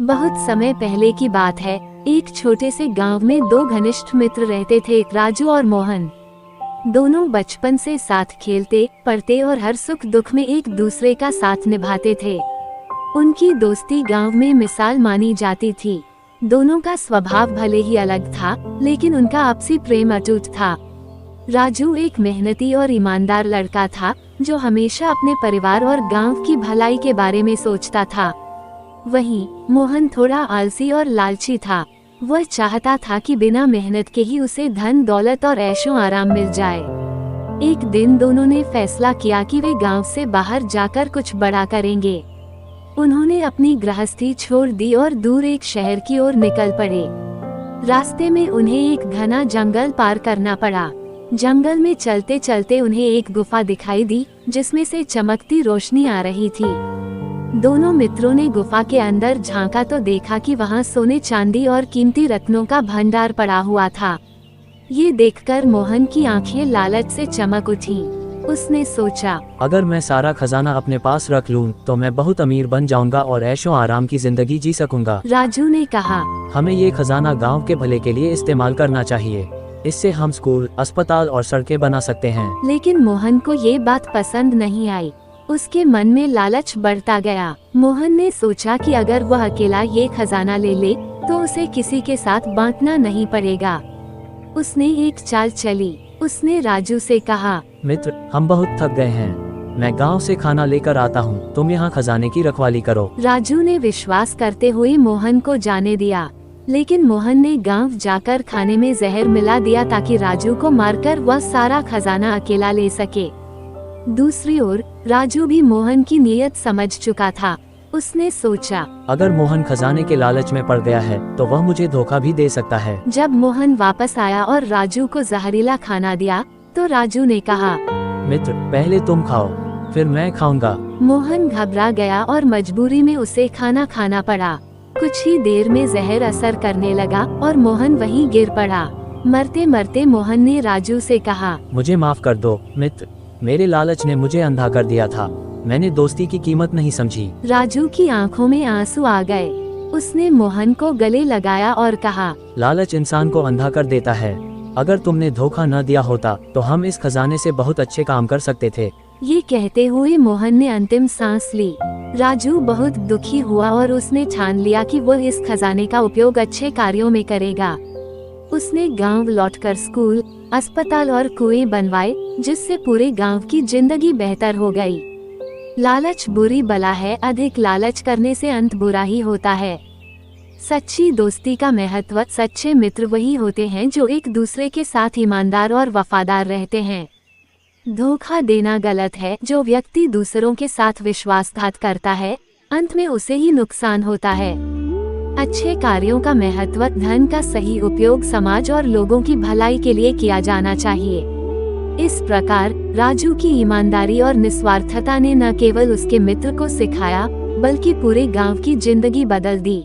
बहुत समय पहले की बात है। एक छोटे से गांव में दो घनिष्ठ मित्र रहते थे, राजू और मोहन। दोनों बचपन से साथ खेलते, पढ़ते और हर सुख दुख में एक दूसरे का साथ निभाते थे। उनकी दोस्ती गांव में मिसाल मानी जाती थी। दोनों का स्वभाव भले ही अलग था, लेकिन उनका आपसी प्रेम अटूट था। राजू एक मेहनती और ईमानदार लड़का था, जो हमेशा अपने परिवार और गांव की भलाई के बारे में सोचता था। वहीं मोहन थोड़ा आलसी और लालची था। वह चाहता था कि बिना मेहनत के ही उसे धन दौलत और ऐशो आराम मिल जाए। एक दिन दोनों ने फैसला किया कि वे गांव से बाहर जाकर कुछ बड़ा करेंगे। उन्होंने अपनी गृहस्थी छोड़ दी और दूर एक शहर की ओर निकल पड़े। रास्ते में उन्हें एक घना जंगल पार करना पड़ा। जंगल में चलते चलते उन्हें एक गुफा दिखाई दी, जिसमें से चमकती रोशनी आ रही थी। दोनों मित्रों ने गुफा के अंदर झांका तो देखा कि वहां सोने चांदी और कीमती रत्नों का भंडार पड़ा हुआ था। ये देखकर मोहन की आंखें लालच से चमक उठी। उसने सोचा, अगर मैं सारा खजाना अपने पास रख लूं, तो मैं बहुत अमीर बन जाऊंगा और ऐशो आराम की जिंदगी जी सकूंगा। राजू ने कहा, हमें ये खजाना गांव के भले के लिए इस्तेमाल करना चाहिए। इससे हम स्कूल, अस्पताल और सड़कें बना सकते हैं। लेकिन मोहन को ये बात पसंद नहीं आई। उसके मन में लालच बढ़ता गया। मोहन ने सोचा कि अगर वह अकेला ये खजाना ले ले, तो उसे किसी के साथ बांटना नहीं पड़ेगा। उसने एक चाल चली। उसने राजू से कहा, मित्र, हम बहुत थक गए हैं। मैं गांव से खाना लेकर आता हूँ, तुम यहाँ खजाने की रखवाली करो। राजू ने विश्वास करते हुए मोहन को जाने दिया, लेकिन मोहन ने गांव जाकर खाने में जहर मिला दिया ताकि राजू को मारकर वह सारा खजाना अकेला ले सके। दूसरी ओर राजू भी मोहन की नीयत समझ चुका था। उसने सोचा, अगर मोहन खजाने के लालच में पड़ गया है, तो वह मुझे धोखा भी दे सकता है। जब मोहन वापस आया और राजू को जहरीला खाना दिया, तो राजू ने कहा, मित्र, पहले तुम खाओ, फिर मैं खाऊंगा। मोहन घबरा गया और मजबूरी में उसे खाना खाना पड़ा। कुछ ही देर में जहर असर करने लगा और मोहन वहीं गिर पड़ा। मरते मरते मोहन ने राजू से कहा, मुझे माफ कर दो मित्र, मेरे लालच ने मुझे अंधा कर दिया था। मैंने दोस्ती की कीमत नहीं समझी। राजू की आंखों में आंसू आ गए। उसने मोहन को गले लगाया और कहा, लालच इंसान को अंधा कर देता है। अगर तुमने धोखा न दिया होता, तो हम इस खजाने से बहुत अच्छे काम कर सकते थे। ये कहते हुए मोहन ने अंतिम सांस ली। राजू बहुत दुखी हुआ और उसने ठान लिया कि वह इस खजाने का उपयोग अच्छे कार्यों में करेगा। उसने गांव लौटकर स्कूल, अस्पताल और कुएं बनवाए, जिससे पूरे गांव की जिंदगी बेहतर हो गई। लालच बुरी बला है, अधिक लालच करने से अंत बुरा ही होता है। सच्ची दोस्ती का महत्व, सच्चे मित्र वही होते हैं जो एक दूसरे के साथ ईमानदार और वफादार रहते हैं। धोखा देना गलत है। जो व्यक्ति दूसरों के साथ विश्वासघात करता है, अंत में उसे ही नुकसान होता है। अच्छे कार्यों का महत्व, धन का सही उपयोग समाज और लोगों की भलाई के लिए किया जाना चाहिए। इस प्रकार राजू की ईमानदारी और निस्वार्थता ने न केवल उसके मित्र को सिखाया, बल्कि पूरे गांव की जिंदगी बदल दी।